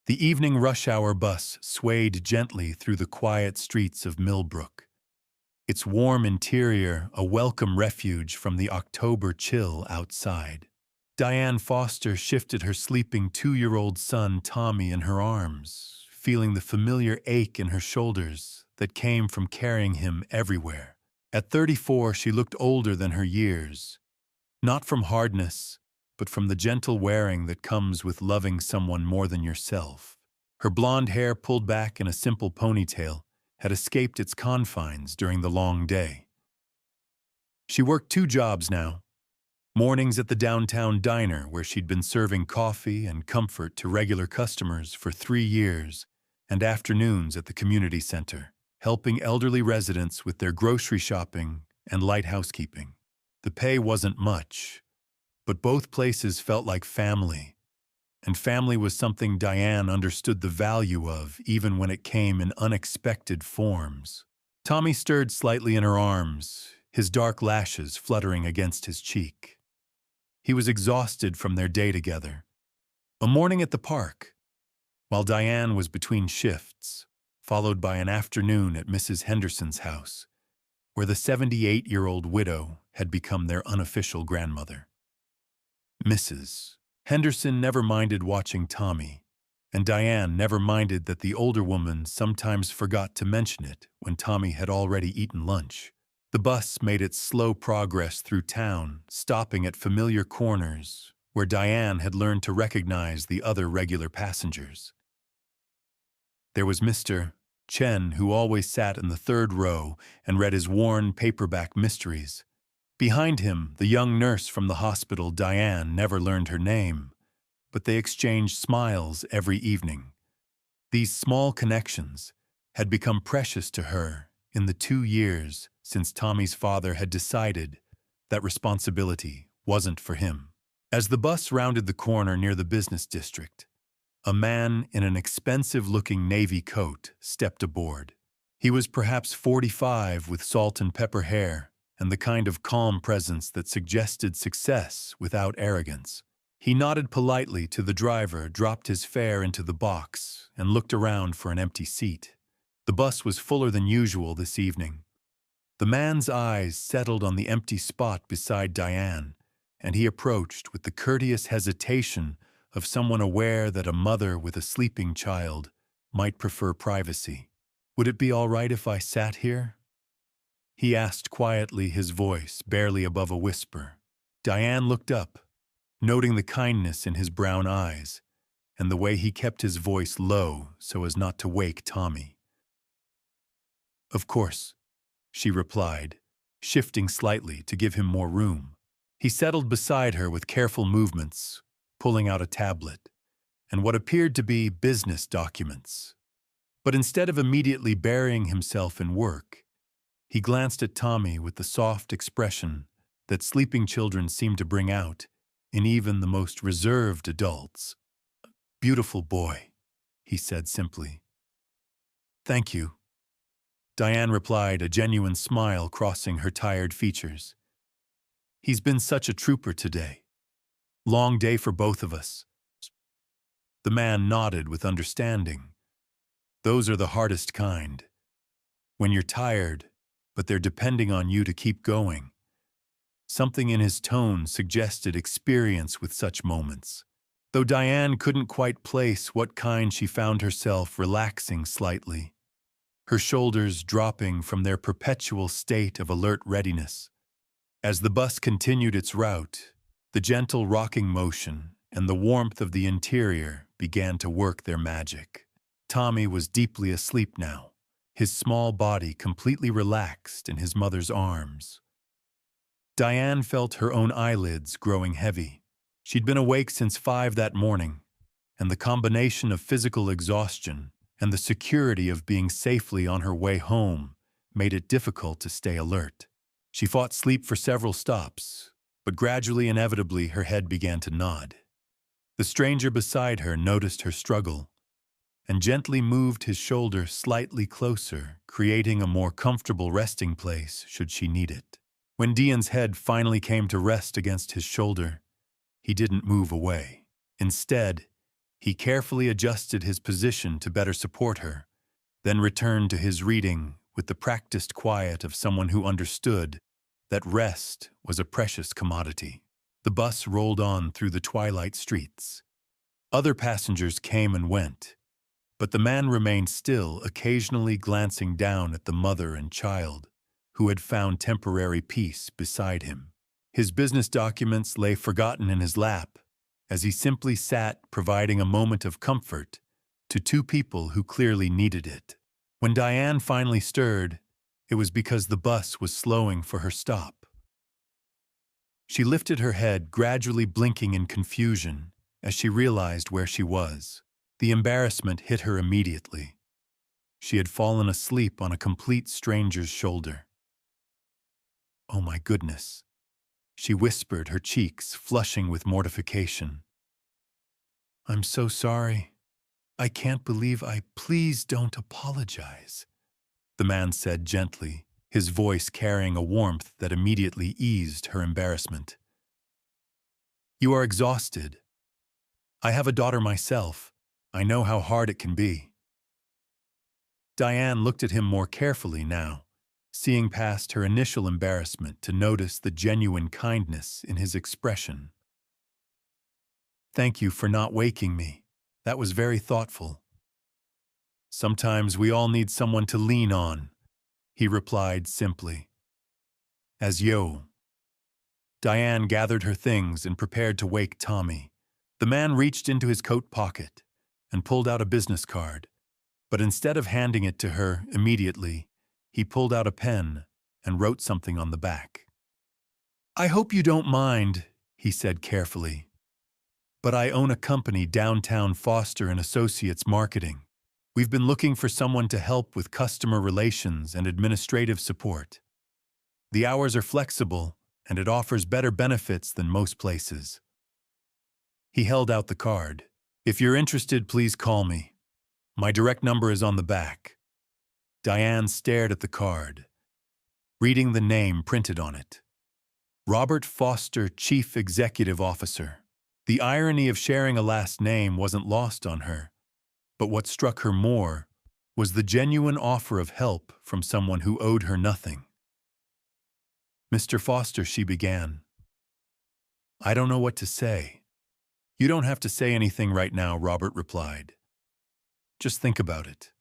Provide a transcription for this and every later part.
The evening rush hour bus swayed gently through the quiet streets of Millbrook, its warm interior a welcome refuge from the October chill outside. Diane Foster shifted her sleeping 2-year-old son Tommy in her arms, feeling the familiar ache in her shoulders that came from carrying him everywhere. At 34, she looked older than her years, not from hardness, but from the gentle wearing that comes with loving someone more than yourself. Her blonde hair, pulled back in a simple ponytail, had escaped its confines during the long day. She worked 2 jobs now. Mornings at the downtown diner where she'd been serving coffee and comfort to regular customers for 3 years, and afternoons at the community center, helping elderly residents with their grocery shopping and light housekeeping. The pay wasn't much, but both places felt like family, and family was something Diane understood the value of even when it came in unexpected forms. Tommy stirred slightly in her arms, his dark lashes fluttering against his cheek. He was exhausted from their day together. A morning at the park, while Diane was between shifts, followed by an afternoon at Mrs. Henderson's house, where the 78-year-old widow had become their unofficial grandmother. Mrs. Henderson never minded watching Tommy, and Diane never minded that the older woman sometimes forgot to mention it when Tommy had already eaten lunch. The bus made its slow progress through town, stopping at familiar corners where Diane had learned to recognize the other regular passengers. There was Mr. Chen, who always sat in the 3rd row and read his worn paperback mysteries. Behind him, the young nurse from the hospital. Diane never learned her name, but they exchanged smiles every evening. These small connections had become precious to her in the 2 years since Tommy's father had decided that responsibility wasn't for him. As the bus rounded the corner near the business district, a man in an expensive-looking navy coat stepped aboard. He was perhaps 45, with salt and pepper hair and the kind of calm presence that suggested success without arrogance. He nodded politely to the driver, dropped his fare into the box, and looked around for an empty seat. The bus was fuller than usual this evening. The man's eyes settled on the empty spot beside Diane, and he approached with the courteous hesitation of someone aware that a mother with a sleeping child might prefer privacy. "Would it be all right if I sat here?" he asked quietly, his voice barely above a whisper. Diane looked up, noting the kindness in his brown eyes and the way he kept his voice low so as not to wake Tommy. "Of course," she replied, shifting slightly to give him more room. He settled beside her with careful movements, pulling out a tablet and what appeared to be business documents. But instead of immediately burying himself in work, he glanced at Tommy with the soft expression that sleeping children seem to bring out in even the most reserved adults. "Beautiful boy," he said simply. "Thank you," Diane replied, a genuine smile crossing her tired features. "He's been such a trooper today. Long day for both of us." The man nodded with understanding. "Those are the hardest kind. When you're tired, but they're depending on you to keep going." Something in his tone suggested experience with such moments. Though Diane couldn't quite place what kind, she found herself relaxing slightly, her shoulders dropping from their perpetual state of alert readiness. As the bus continued its route, the gentle rocking motion and the warmth of the interior began to work their magic. Tommy was deeply asleep now, his small body completely relaxed in his mother's arms. Diane felt her own eyelids growing heavy. She'd been awake since 5 that morning, and the combination of physical exhaustion and the security of being safely on her way home made it difficult to stay alert. She fought sleep for several stops, but gradually, inevitably, her head began to nod. The stranger beside her noticed her struggle and gently moved his shoulder slightly closer, creating a more comfortable resting place should she need it. When Diane's head finally came to rest against his shoulder, he didn't move away. Instead, He carefully adjusted his position to better support her, then returned to his reading with the practiced quiet of someone who understood that rest was a precious commodity. The bus rolled on through the twilight streets. Other passengers came and went, but the man remained still, occasionally glancing down at the mother and child, who had found temporary peace beside him. His business documents lay forgotten in his lap, as he simply sat providing a moment of comfort to two people who clearly needed it. When Diane finally stirred, it was because the bus was slowing for her stop. She lifted her head, gradually blinking in confusion as she realized where she was. The embarrassment hit her immediately. She had fallen asleep on a complete stranger's shoulder. "Oh my goodness," she whispered, her cheeks flushing with mortification. "I'm so sorry. I can't believe Please don't apologize," the man said gently, his voice carrying a warmth that immediately eased her embarrassment. "You are exhausted. I have a daughter myself. I know how hard it can be." Diane looked at him more carefully now, seeing past her initial embarrassment to notice the genuine kindness in his expression. "Thank you for not waking me. That was very thoughtful." "Sometimes we all need someone to lean on," he replied simply. "As yo." Diane gathered her things and prepared to wake Tommy. The man reached into his coat pocket and pulled out a business card, but instead of handing it to her immediately, he pulled out a pen and wrote something on the back. "I hope you don't mind," he said carefully, "but I own a company downtown, Foster and Associates Marketing. We've been looking for someone to help with customer relations and administrative support. The hours are flexible, and it offers better benefits than most places." He held out the card. "If you're interested, please call me. My direct number is on the back." Diane stared at the card, reading the name printed on it. Robert Foster, Chief Executive Officer. The irony of sharing a last name wasn't lost on her, but what struck her more was the genuine offer of help from someone who owed her nothing. "Mr. Foster," she began. "I don't know what to say." "You don't have to say anything right now," Robert replied. "Just think about it.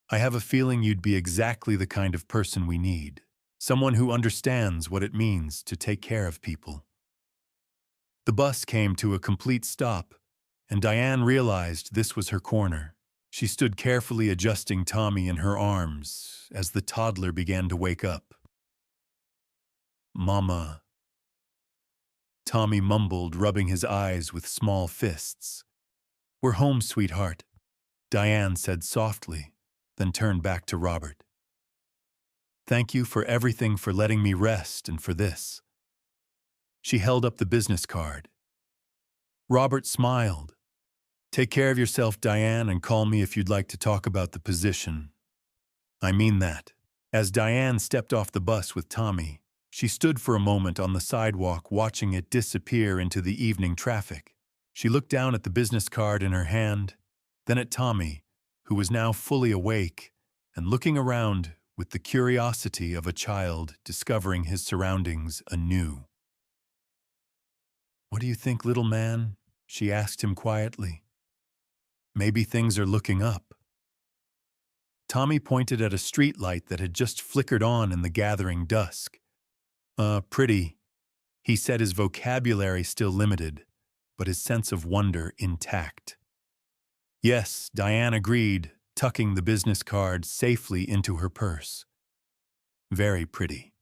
I have a feeling you'd be exactly the kind of person we need. Someone who understands what it means to take care of people." The bus came to a complete stop, and Diane realized this was her corner. She stood carefully adjusting Tommy in her arms as the toddler began to wake up. "Mama," Tommy mumbled, rubbing his eyes with small fists. "We're home, sweetheart," Diane said softly, then turned back to Robert. "Thank you for everything, for letting me rest, and for this." She held up the business card. Robert smiled. "Take care of yourself, Diane, and call me if you'd like to talk about the position." "I mean that." As Diane stepped off the bus with Tommy, she stood for a moment on the sidewalk, watching it disappear into the evening traffic. She looked down at the business card in her hand, then at Tommy, who was now fully awake and looking around with the curiosity of a child discovering his surroundings anew. "What do you think, little man?" she asked him quietly. "Maybe things are looking up." Tommy pointed at a street light that had just flickered on in the gathering dusk. Pretty," he said, his vocabulary still limited, but his sense of wonder intact. "Yes," Diane agreed, tucking the business card safely into her purse. "Very pretty."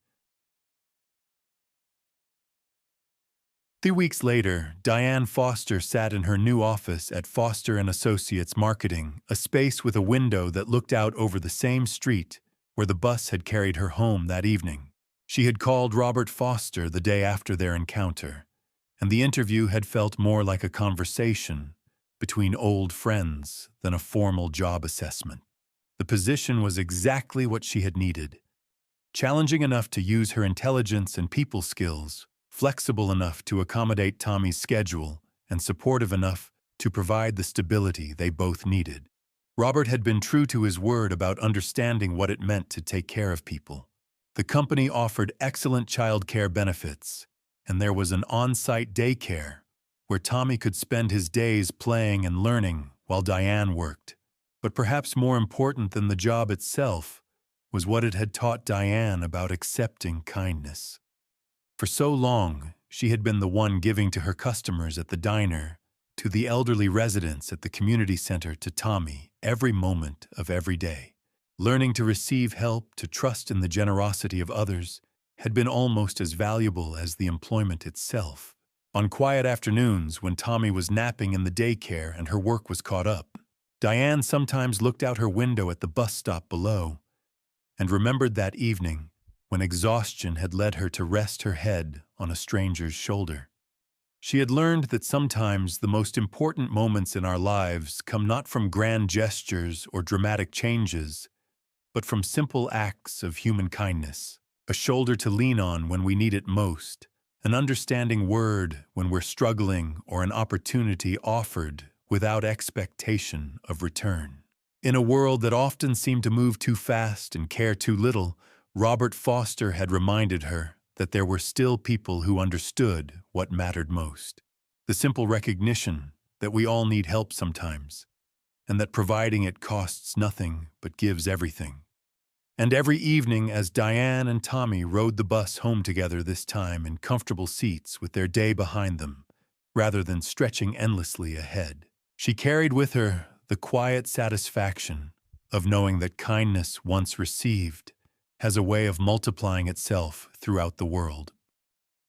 3 weeks later, Diane Foster sat in her new office at Foster and Associates Marketing, a space with a window that looked out over the same street where the bus had carried her home that evening. She had called Robert Foster the day after their encounter, and the interview had felt more like a conversation between old friends than a formal job assessment. The position was exactly what she had needed: challenging enough to use her intelligence and people skills, flexible enough to accommodate Tommy's schedule, and supportive enough to provide the stability they both needed. Robert had been true to his word about understanding what it meant to take care of people. The company offered excellent childcare benefits, and there was an on-site daycare where Tommy could spend his days playing and learning while Diane worked. But perhaps more important than the job itself was what it had taught Diane about accepting kindness. For so long, she had been the one giving to her customers at the diner, to the elderly residents at the community center, to Tommy, every moment of every day. Learning to receive help, to trust in the generosity of others, had been almost as valuable as the employment itself. On quiet afternoons, when Tommy was napping in the daycare and her work was caught up, Diane sometimes looked out her window at the bus stop below and remembered that evening when exhaustion had led her to rest her head on a stranger's shoulder. She had learned that sometimes the most important moments in our lives come not from grand gestures or dramatic changes, but from simple acts of human kindness. A shoulder to lean on when we need it most, an understanding word when we're struggling, or an opportunity offered without expectation of return. In a world that often seemed to move too fast and care too little, Robert Foster had reminded her that there were still people who understood what mattered most. The simple recognition that we all need help sometimes, and that providing it costs nothing but gives everything. And every evening, as Diane and Tommy rode the bus home together, this time in comfortable seats with their day behind them, rather than stretching endlessly ahead, she carried with her the quiet satisfaction of knowing that kindness once received has a way of multiplying itself throughout the world.